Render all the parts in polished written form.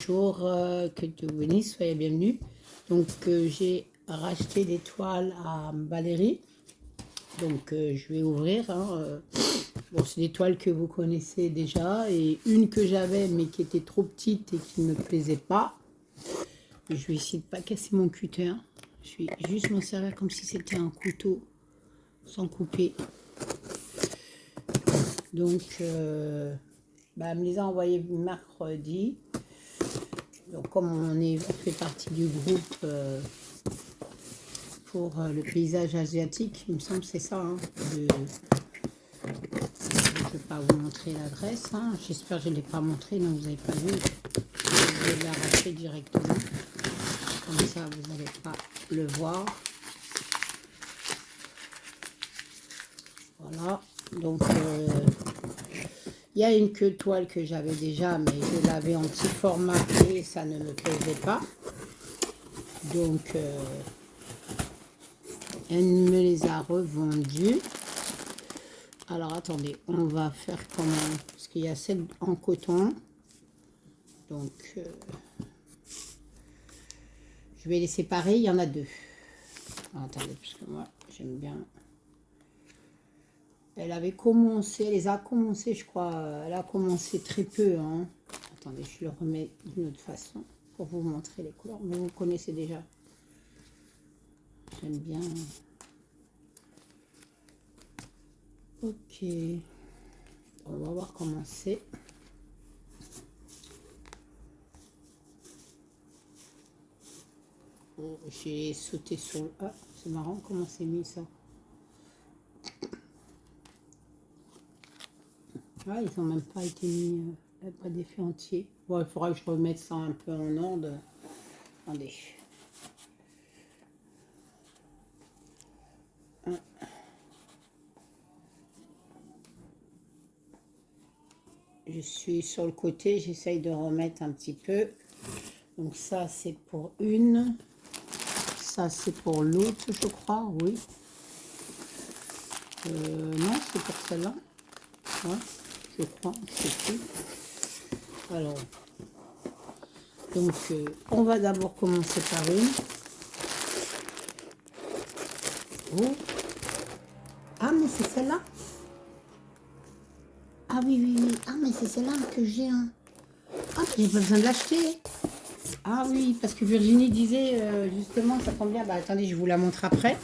Bonjour, que Dieu vous bénisse, soyez bienvenus. Donc j'ai racheté des toiles à Valérie, donc je vais ouvrir. Bon, c'est des toiles que vous connaissez déjà et une que j'avais mais qui était trop petite et qui ne me plaisait pas. Je vais essayer de pas casser mon cutter. Je vais juste m'en servir comme si c'était un couteau sans couper. Donc elle me les a envoyés mercredi. Donc comme on fait partie du groupe pour le paysage asiatique, il me semble que c'est ça. Je ne vais pas vous montrer l'adresse. J'espère que je ne l'ai pas montré, donc vous n'avez pas vu. Je vais l'arracher directement. Comme ça, vous n'allez pas le voir. Voilà. Donc, il y a une queue toile que j'avais déjà, mais je l'avais en petit format et ça ne me plaisait pas. Donc, elle me les a revendus. Alors, attendez, on va faire comment? Parce qu'il y a celle en coton. Donc, je vais les séparer. Il y en a deux. Alors, attendez, parce que moi, j'aime bien. Elle avait commencé, elle les a commencé, je crois. Elle a commencé très peu. Attendez, je le remets d'une autre façon pour vous montrer les couleurs. Mais vous connaissez déjà. J'aime bien. Ok. On va voir comment c'est. J'ai sauté sur le... Ah, c'est marrant comment c'est mis ça. Ah, ils n'ont même pas été mis... pas d'effet entier. Bon, il faudra que je remette ça un peu en ordre. Attendez. Je suis sur le côté, j'essaye de remettre un petit peu. Donc ça, c'est pour une. Ça, c'est pour l'autre, je crois, oui. Non, c'est pour celle-là. Ouais, je crois, c'est tout. Alors, donc, on va d'abord commencer par une. Oh. Ah, mais c'est celle-là? Ah oui, oui, oui. Ah, mais c'est celle-là que j'ai un... Ah, j'ai pas besoin de l'acheter. Ah oui, parce que Virginie disait, justement, ça tombe bien. Bah, attendez, je vous la montre après.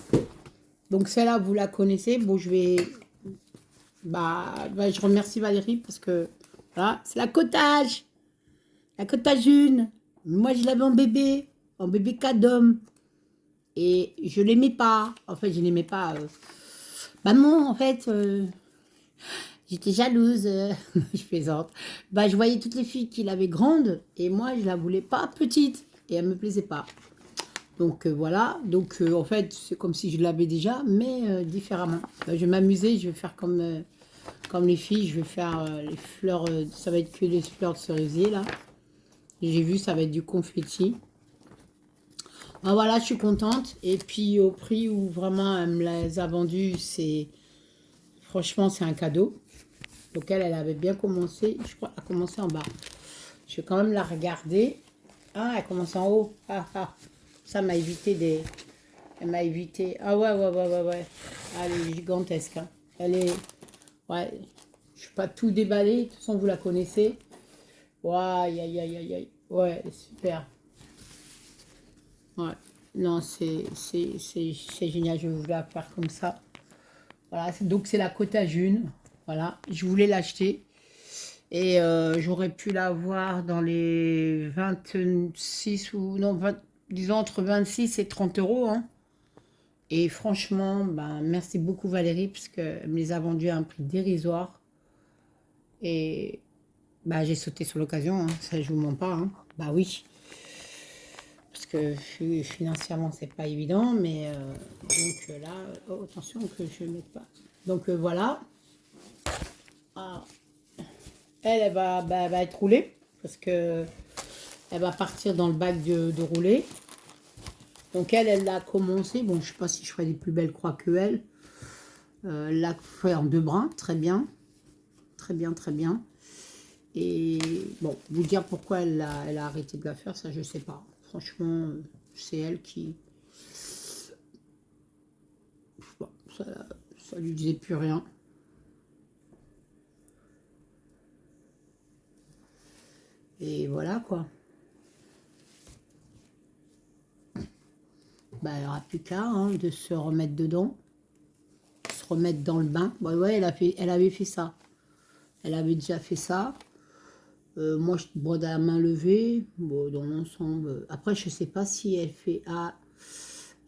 Donc celle-là, vous la connaissez. Bon, je vais... je remercie Valérie parce que... Voilà, c'est la cottage. La cottage une. Moi, je l'avais en bébé cadom. Et je l'aimais pas. En fait, je l'aimais pas. Bah non, en fait... J'étais jalouse, je plaisante. Bah, je voyais toutes les filles qui l'avaient grande et moi, je la voulais pas petite et elle me plaisait pas. Donc voilà, donc en fait, c'est comme si je l'avais déjà, mais différemment. Bah, je vais m'amuser, je vais faire comme les filles, je vais faire les fleurs, ça va être que les fleurs de cerisier là. J'ai vu, ça va être du confetti. Bah, voilà, je suis contente. Et puis au prix où vraiment elle me les a vendus, c'est franchement, c'est un cadeau. Donc elle avait bien commencé, je crois, elle a commencé en bas. Je vais quand même la regarder. Ah, elle commence en haut. Ah, ah. Ça m'a évité des... Elle m'a évité... Ah ouais, ouais, ouais, ouais, ouais. Elle est gigantesque. Elle est... Ouais, je ne suis pas tout déballé. De toute façon, vous la connaissez. Ouais, aïe, aïe, aïe, aïe, aïe. Ouais, super. Ouais. Non, c'est génial. Je vais vous la faire comme ça. Voilà, donc c'est la cottage une. Voilà, je voulais l'acheter. Et j'aurais pu l'avoir dans les 26 ou non, 20, disons entre 26 et 30 euros. Et franchement, merci beaucoup Valérie, parce qu'elle me les a vendus à un prix dérisoire. Et j'ai sauté sur l'occasion, ça je vous mens pas. Bah oui, parce que financièrement c'est pas évident, mais donc là, oh, attention que je ne mette pas. Donc voilà. Ah. Elle va être roulée, parce que elle va partir dans le bac de rouler. Donc elle l'a commencé. Bon, je ne sais pas si je ferai des plus belles croix que elle. Elle l'a fait en deux brins, très bien. Très bien, très bien. Et bon, vous dire pourquoi elle a arrêté de la faire, ça je sais pas. Franchement, c'est elle qui... Bon, ça lui disait plus rien. Et voilà quoi. Bah, il n'y aura plus qu'à hein, de se remettre dedans. Se remettre dans le bain. Bah, ouais, elle avait fait ça. Elle avait déjà fait ça. Moi, je bois de la main levée. Bon, dans l'ensemble. Après, je sais pas si elle fait... Ah,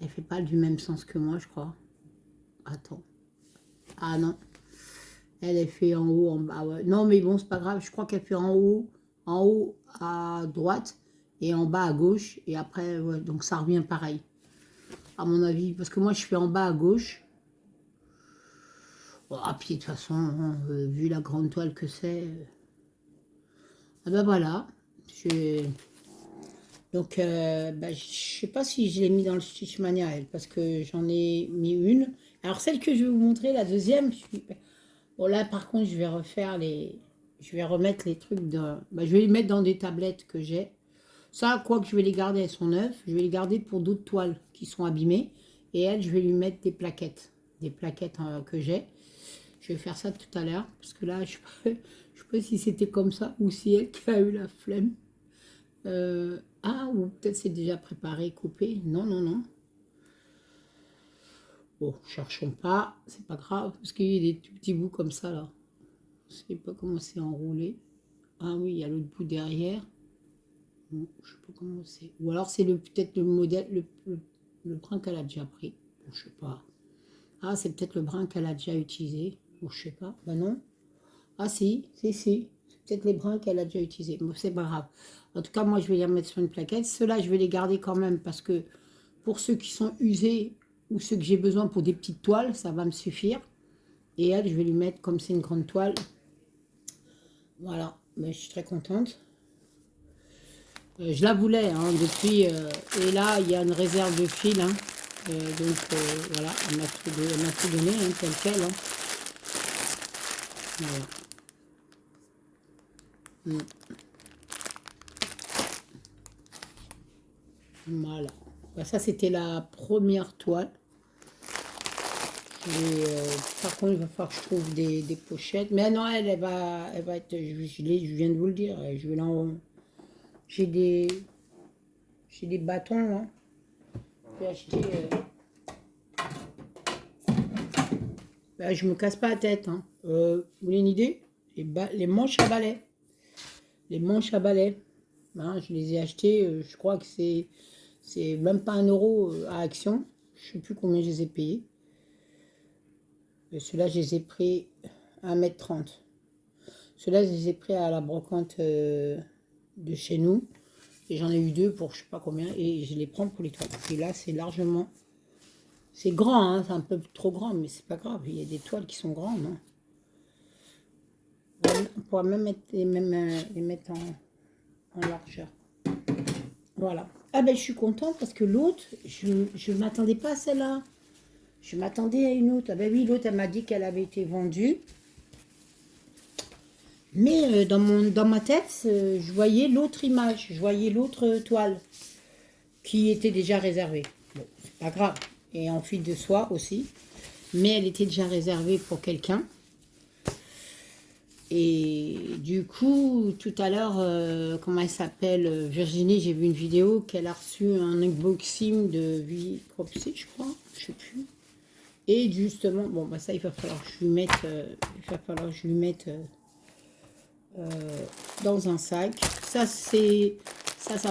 elle fait pas du même sens que moi, je crois. Attends. Ah non. Elle fait en haut, en bas. Ouais. Non, mais bon, c'est pas grave. Je crois qu'elle fait en haut à droite et en bas à gauche. Et après, ouais, donc ça revient pareil. À mon avis. Parce que moi, je fais en bas à gauche. Bon, ah, puis de toute façon, hein, vu la grande toile que c'est... Ah ben voilà. Donc, bah, je sais pas si je l'ai mis dans le Stitch Mania, elle, parce que j'en ai mis une. Alors, celle que je vais vous montrer, la deuxième, bon, là, par contre, je vais refaire les... Je vais remettre les trucs de... Bah, je vais les mettre dans des tablettes que j'ai. Ça, quoi que je vais les garder, elles sont neuves. Je vais les garder pour d'autres toiles qui sont abîmées. Et elle, je vais lui mettre des plaquettes. Des plaquettes que j'ai. Je vais faire ça tout à l'heure. Parce que là, je ne sais pas si c'était comme ça ou si elle qui a eu la flemme. Ah, ou peut-être c'est déjà préparé, coupé. Non, non, non. Bon, cherchons pas. C'est pas grave. Parce qu'il y a des tout petits bouts comme ça, là. Je sais pas comment c'est enroulé. Ah oui, il y a l'autre bout derrière. Bon, je sais pas comment c'est. Ou alors c'est peut-être le modèle, le brin qu'elle a déjà pris. Bon, je sais pas. Ah, c'est peut-être le brin qu'elle a déjà utilisé. Bon, je sais pas. Bah non. Ah si, si, si. C'est peut-être les brins qu'elle a déjà utilisés. Bon, c'est pas grave. En tout cas, moi, je vais les remettre sur une plaquette. Ceux-là, je vais les garder quand même parce que pour ceux qui sont usés ou ceux que j'ai besoin pour des petites toiles, ça va me suffire. Et elle, je vais lui mettre, comme c'est une grande toile. Voilà. Mais je suis très contente. Je la voulais hein, depuis. Et là, il y a une réserve de fil. Hein. Donc, voilà. Elle m'a tout donné, hein, tel quel. Hein. Voilà. Voilà. Bah, ça, c'était la première toile. Et, par contre, il va falloir que je trouve des pochettes. Mais non, elle va être... Je viens de vous le dire. Je vais j'ai des bâtons, là. J'ai acheté... Bah, je me casse pas la tête. Hein. Vous voulez une idée? Les manches à balai. Les manches à balai. Hein, je les ai achetés, je crois que c'est même pas 1 € à Action. Je sais plus combien je les ai payés. Ceux-là, je les ai pris à 1,30 m. Ceux-là, je les ai pris à la brocante de chez nous. Et j'en ai eu 2 pour je sais pas combien. Et je les prends pour les toiles. Et là, c'est largement... C'est grand, hein, c'est un peu trop grand, mais c'est pas grave. Il y a des toiles qui sont grandes. Hein. On pourra même les mettre en largeur. Voilà. Ah ben je suis contente parce que l'autre, je ne m'attendais pas à celle-là. Je m'attendais à une autre. Ah ben oui, l'autre, elle m'a dit qu'elle avait été vendue. Mais dans ma tête, je voyais l'autre image. Je voyais l'autre toile qui était déjà réservée. Bon, c'est pas grave. Et en fil de soie aussi. Mais elle était déjà réservée pour quelqu'un. Et du coup, tout à l'heure, comment elle s'appelle, Virginie, j'ai vu une vidéo qu'elle a reçu un unboxing de Vicropsy, je crois, je sais plus. Et justement, bon, bah ça, il va falloir que je lui mette, dans un sac. Ça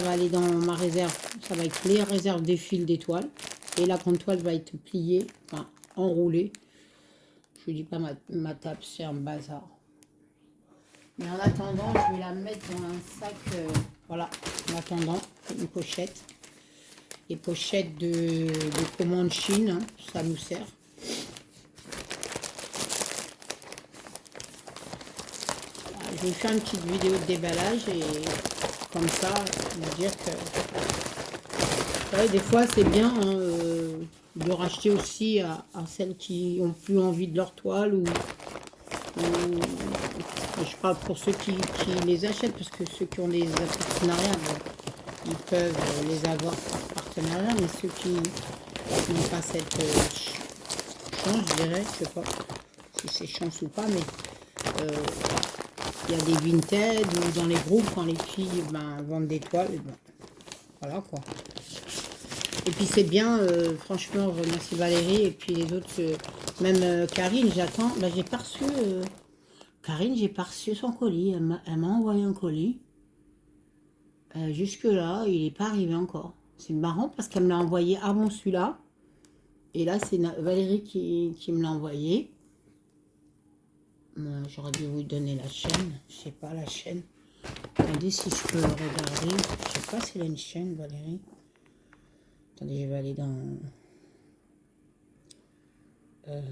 va aller dans ma réserve. Ça va être les réserves des fils d'étoiles. Et la grande toile va être pliée, enfin, enroulée. Je vous dis pas, ma table, c'est un bazar. Mais en attendant, je vais la mettre dans un sac, voilà, en attendant, une pochette. Les pochettes de commande Chine, hein, ça nous sert. Voilà, je vais faire une petite vidéo de déballage et comme ça, vous dire que... Ouais, des fois, c'est bien hein, de racheter aussi à celles qui ont plus envie de leur toile ou Je parle pour ceux qui les achètent, parce que ceux qui ont des partenariats, bon, ils peuvent les avoir par partenariat, mais ceux qui n'ont pas cette chance, je dirais, je sais pas si c'est chance ou pas, mais il y a des Vinted ou dans les groupes, quand les filles vendent des toiles, et voilà quoi. Et puis c'est bien, franchement, merci Valérie, et puis les autres, même Karine, j'attends, j'ai pas reçu, Karine, j'ai pas reçu son colis, elle m'a envoyé un colis, jusque là, il n'est pas arrivé encore. C'est marrant parce qu'elle me l'a envoyé avant celui-là, et là c'est Valérie qui me l'a envoyé. J'aurais dû vous donner la chaîne, je sais pas la chaîne. Attendez si je peux regarder, je sais pas s'il a une chaîne Valérie. Attendez, je vais aller dans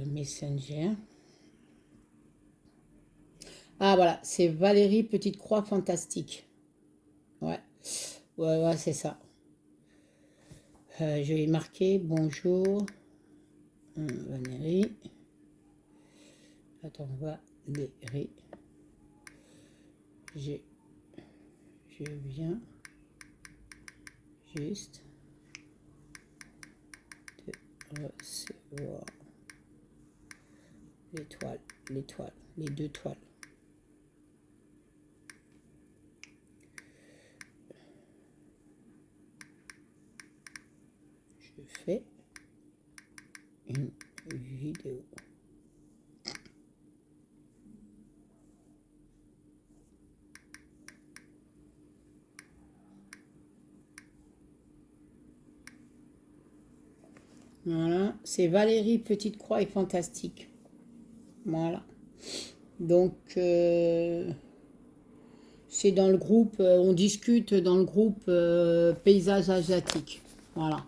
Messenger. Ah voilà, c'est Valérie Petite Croix Fantastique. Ouais, ouais, c'est ça. Je vais marquer bonjour Valérie. Attends, Valérie. Je viens juste de recevoir les deux toiles. Je fais une vidéo. Voilà, c'est Valérie Petite Croix et Fantastique. Voilà. Donc, c'est dans le groupe, on discute dans le groupe Paysage Asiatique. Voilà.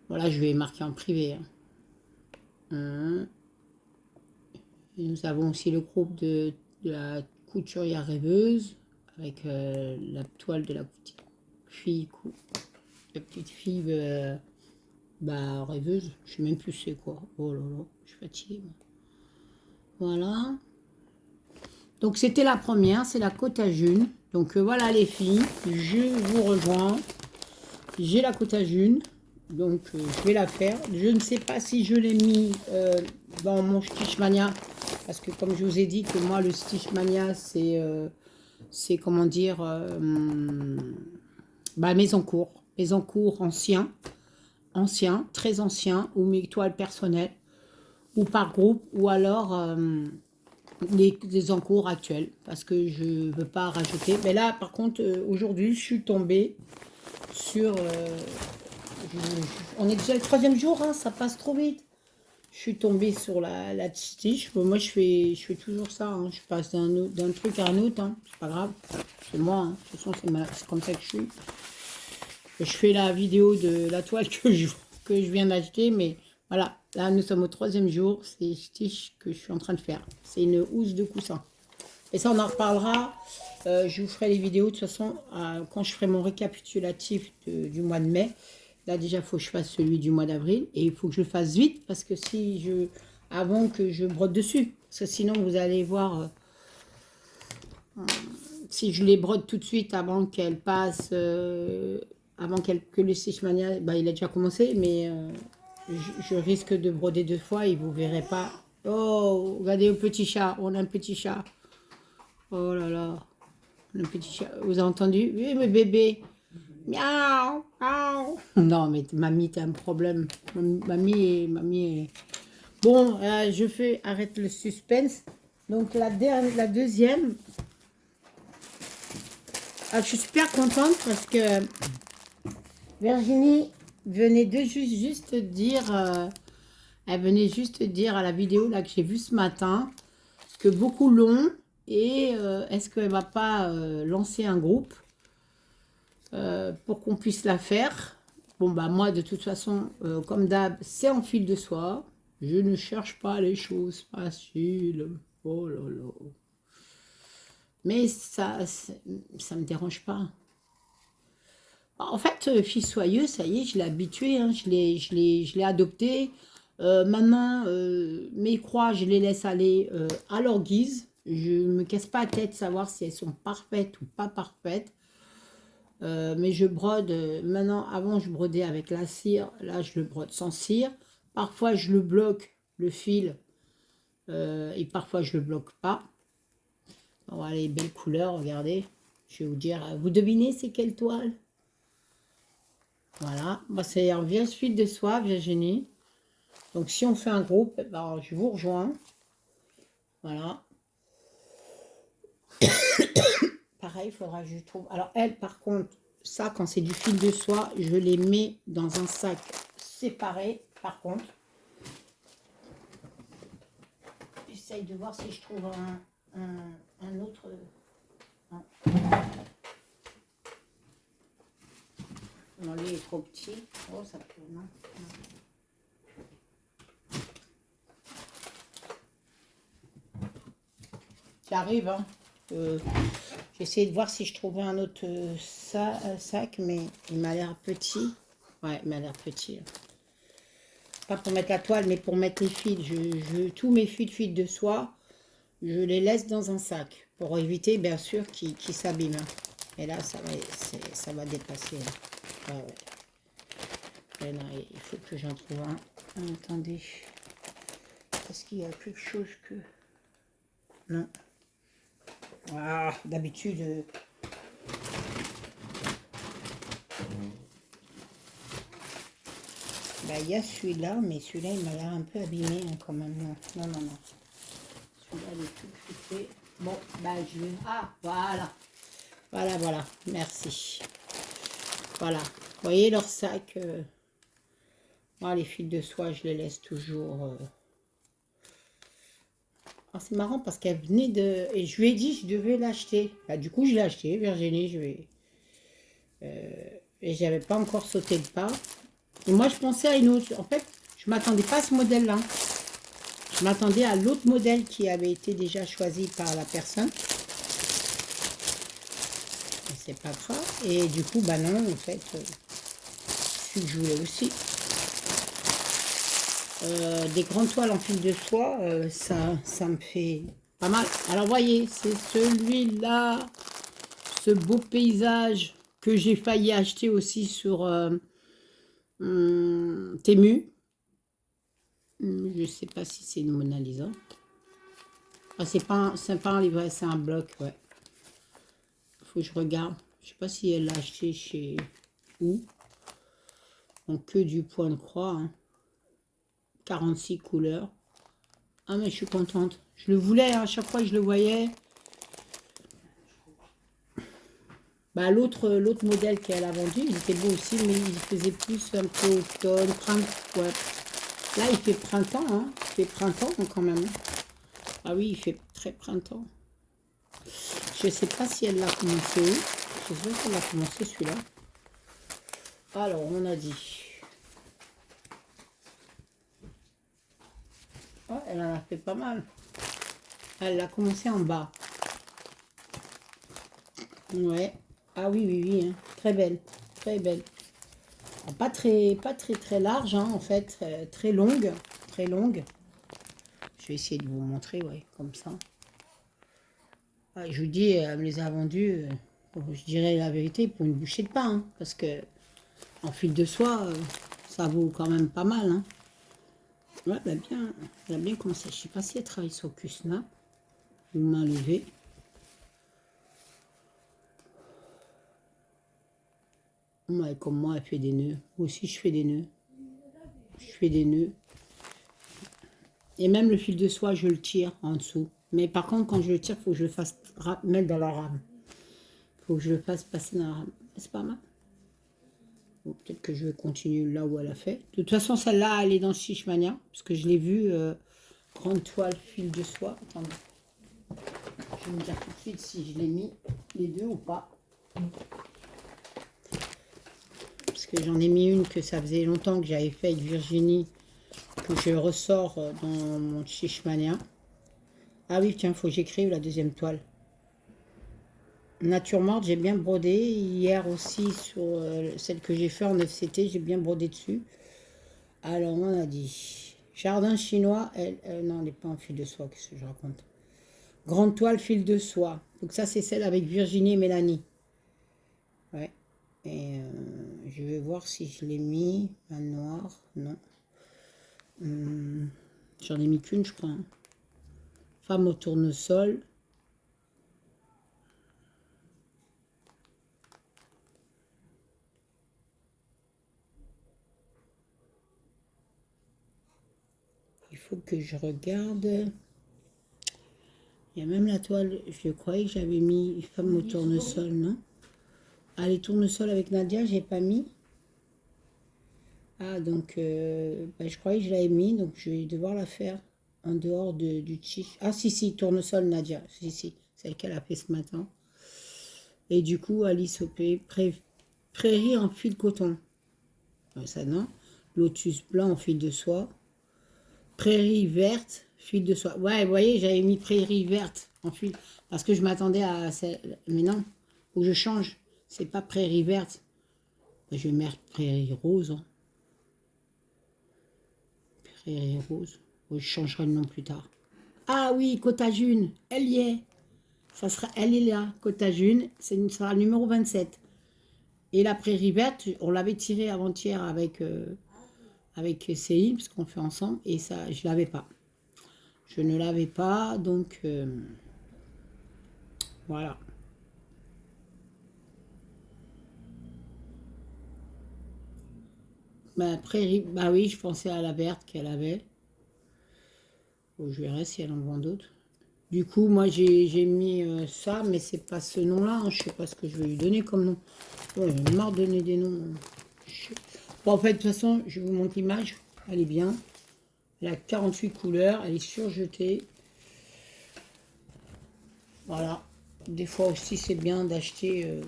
Voilà, je vais marquer en privé. Et nous avons aussi le groupe de la couturière rêveuse, avec la toile de la petite fille rêveuse, je sais même plus c'est quoi. Oh là là, je suis fatiguée. Voilà. Donc c'était la première, c'est la Côte à June. Donc voilà les filles, je vous rejoins. J'ai la Côte à June, donc je vais la faire. Je ne sais pas si je l'ai mis dans mon Stitchmania, parce que comme je vous ai dit que moi le Stitchmania c'est comment dire, mes encours anciens, très anciens, ou mes toiles personnelles, ou par groupe, ou alors les encours actuels, parce que je ne veux pas rajouter. Mais là, par contre, aujourd'hui, je suis tombée sur... on est déjà le 3e jour, hein, ça passe trop vite. Je suis tombée sur la stitch. Bon, moi, je fais toujours ça. Hein. Je passe d'un truc à un autre. Hein. C'est pas grave. C'est moi. Hein. De toute façon, c'est comme ça que je suis. Je fais la vidéo de la toile que je viens d'acheter. Mais voilà. Là, nous sommes au 3e jour. C'est stitch que je suis en train de faire. C'est une housse de coussin. Et ça, on en reparlera. Je vous ferai les vidéos. De toute façon, quand je ferai mon récapitulatif du mois de mai. Là, déjà, il faut que je fasse celui du mois d'avril. Et il faut que je le fasse vite, parce que avant que je brode dessus. Parce que sinon, vous allez voir, si je les brode tout de suite avant qu'elle passe, que le Stitchmania, il a déjà commencé, mais je risque de broder 2 fois et vous verrez pas. Oh, regardez le petit chat, on a un petit chat. Oh là là, on a un petit chat. Vous avez entendu? Oui, mes bébés. Miaou, miaou. Non, mais mamie, t'as un problème. Mamie est... Bon, arrête le suspense. Donc, la deuxième. Je suis super contente parce que Virginie venait de juste dire... elle venait juste dire à la vidéo là que j'ai vue ce matin que beaucoup l'ont. Et est-ce qu'elle va pas lancer un groupe pour qu'on puisse la faire. Bon, moi, de toute façon, comme d'hab, c'est en fil de soie. Je ne cherche pas les choses faciles. Oh là là. Mais ça me dérange pas. En fait, fille soyeuse, ça y est, je l'ai habituée. Hein, je l'ai adoptée. Maintenant, mes croix, je les laisse aller à leur guise. Je ne me casse pas la tête de savoir si elles sont parfaites ou pas parfaites. Mais je brode, maintenant, avant je brodais avec la cire, là je le brode sans cire. Parfois je le bloque, le fil, et parfois je le bloque pas. Voilà les belles couleurs, regardez. Je vais vous dire, vous devinez c'est quelle toile? Voilà, bah, c'est un vieille fil de soie, Virginie. Donc si on fait un groupe, eh ben, je vous rejoins. Voilà. Pareil, il faudra que je trouve. Alors elle, par contre, ça, quand c'est du fil de soie, je les mets dans un sac séparé. Par contre, j'essaye de voir si je trouve un autre. Non. Non, lui est trop petit. Oh, ça peut, non. J'arrive, hein. J'essaie de voir si je trouvais un autre sac, mais il m'a l'air petit. Ouais, il m'a l'air petit. Pas pour mettre la toile, mais pour mettre les fils. Tous mes fils de soie, je les laisse dans un sac pour éviter, bien sûr, qu'ils s'abîment. Et là, ça va dépasser. Ouais, ouais. Et là, il faut que j'en trouve un. Ah, attendez. Est-ce qu'il y a quelque chose que... Non. Ah, d'habitude... Bah, il y a celui-là, mais celui-là, il m'a l'air un peu abîmé hein, quand même. Non, non, non. Non. Celui-là, il est tout fait. Bon, bah, je vais... Ah, voilà. Voilà, voilà. Merci. Voilà. Vous voyez leur sac ah, les fils de soie, je les laisse toujours... Ah, c'est marrant parce qu'elle venait de... Et je lui ai dit je devais l'acheter. Bah, du coup, je l'ai acheté, Virginie. Et j'avais pas encore sauté le pas. Et moi, je pensais à une autre. En fait, je m'attendais pas à ce modèle-là. Je m'attendais à l'autre modèle qui avait été déjà choisi par la personne. C'est pas grave. Et du coup, bah non, en fait, celui que je voulais aussi. Des grandes toiles en fil de soie, ça me fait pas mal. Alors, voyez, c'est celui-là, ce beau paysage que j'ai failli acheter aussi sur Temu. Je sais pas si c'est une Mona Lisa. Ah, c'est pas un livret, c'est un bloc, ouais. Faut que je regarde. Je sais pas si elle l'a acheté chez où. Donc que du point de croix. Hein. 46 couleurs. Ah mais je suis contente. Je le voulais, hein, à chaque fois que je le voyais. Bah, l'autre modèle qu'elle a vendu, il était beau aussi, mais il faisait plus un peu automne, printemps. Ouais. Là, il fait printemps, hein. Il fait printemps quand même. Ah oui, il fait très printemps. Je sais pas si elle l'a commencé. Je sais pas si elle a commencé celui-là. Alors, on a dit. Oh, elle en a fait pas mal. Elle a commencé en bas. Ouais. Ah oui, oui, oui. Hein. Très belle. Très belle. Pas très large, hein, en fait. Très longue. Très longue. Je vais essayer de vous montrer, ouais, comme ça. Ah, je vous dis, elle me les a vendus, je dirais la vérité, pour une bouchée de pain. Hein, parce que en fil de soie, ça vaut quand même pas mal. Hein. Ouais, elle a bien commencé. Je sais pas si elle travaille sur Q-Snap. Une main levée. Ouais, comme moi, elle fait des nœuds. Moi aussi, je fais des nœuds. Je fais des nœuds. Et même le fil de soie, je le tire en dessous. Mais par contre, quand je le tire, il faut que je le fasse mettre dans la rame. Il faut que je le fasse passer dans la rame. C'est pas mal. Bon, peut-être que je vais continuer là où elle a fait. De toute façon, celle-là, elle est dans Stitchmania. Parce que je l'ai vue. Grande toile, fil de soie. Attendez. Je vais me dire tout de suite si je l'ai mis les deux ou pas. Parce que j'en ai mis une que ça faisait longtemps que j'avais fait avec Virginie. Que je ressors dans mon Stitchmania. Ah oui, tiens, il faut que j'écrive la deuxième toile. Nature morte, j'ai bien brodé. Hier aussi, sur celle que j'ai fait en FCT, j'ai bien brodé dessus. Alors, on a dit... Jardin chinois, non, elle n'est pas en fil de soie, qu'est-ce que je raconte. Grande toile, fil de soie. Donc ça, c'est celle avec Virginie et Mélanie. Ouais. Et je vais voir si je l'ai mis. Un noir, non. J'en ai mis qu'une, je crois. Hein. Femme au tournesol. Il faut que je regarde. Il y a même la toile, je croyais que j'avais mis femme au tournesol, non? Ah, les tournesols avec Nadia, j'ai pas mis. Ah, donc, je croyais que je l'avais mis, donc je vais devoir la faire en dehors du chiche. Ah, si, tournesol Nadia, si, celle qu'elle a fait ce matin. Et du coup, Alice OP, prairie en fil coton. Ça, non. Lotus blanc en fil de soie. Prairie verte, fil de soie. Ouais, vous voyez, j'avais mis prairie verte en fil. Parce que je m'attendais à celle. Mais non, faut que je change. C'est pas prairie verte. Je vais mettre prairie rose. Hein. Prairie rose. Je changerai le nom plus tard. Ah oui, Côte-à-June. Elle y est. Elle est là, Côte-à-June. Ce sera le numéro 27. Et la prairie verte, on l'avait tirée avant-hier avec Céline, parce qu'on fait ensemble. Et ça, je l'avais pas. Je ne l'avais pas, donc voilà. Prairie, bah oui, je pensais à la verte qu'elle avait. Bon, je verrai si elle en vend d'autres. Du coup, moi, j'ai mis ça, mais c'est pas ce nom-là. Hein. Je sais pas ce que je vais lui donner comme nom. Bon, j'en ai marre de donner des noms. Bon, en fait, de toute façon, je vous montre l'image. Elle est bien. Elle a 48 couleurs. Elle est surjetée. Voilà. Des fois aussi, c'est bien d'acheter...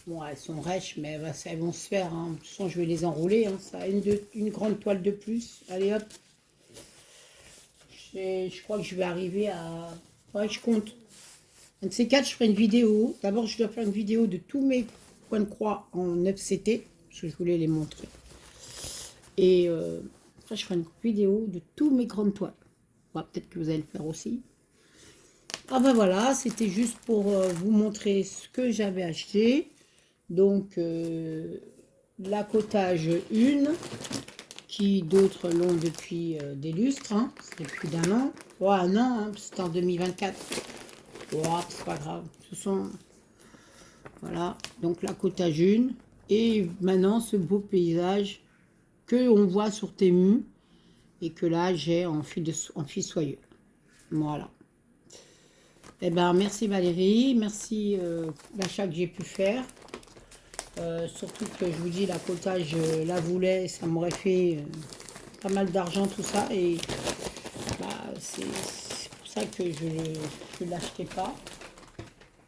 Bon, elles sont rêches, mais elles vont se faire. Hein. De toute façon, je vais les enrouler. Hein. Ça a une grande toile de plus. Allez, hop. Je crois que je vais arriver à... Ouais, je compte. Un de ces quatre, je ferai une vidéo. D'abord, je dois faire une vidéo de tous mes points de croix en 9CT. Parce que je voulais les montrer. Et après, je ferai une vidéo de tous mes grandes toiles. Bon, peut-être que vous allez le faire aussi. Ah ben voilà, c'était juste pour vous montrer ce que j'avais acheté. Donc, la Cottage 1, qui d'autres l'ont depuis des lustres, hein, depuis d'un an. Ouais, un an, hein, c'était en 2024. Ouais, c'est pas grave. Ce sont, voilà, donc la Cottage 1. Et maintenant, ce beau paysage que on voit sur Temu et que là, j'ai en fil soyeux. Voilà. Eh ben, merci Valérie, merci l'achat que j'ai pu faire. Surtout que je vous dis, la Cottage la voulait, ça m'aurait fait pas mal d'argent tout ça. Et bah, c'est pour ça que je ne l'achetais pas.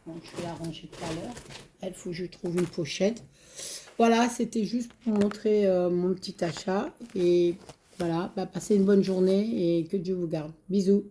Donc je vais l'arranger tout à l'heure. Il faut que je trouve une pochette. Voilà, c'était juste pour montrer mon petit achat. Et voilà, bah, passez une bonne journée et que Dieu vous garde. Bisous.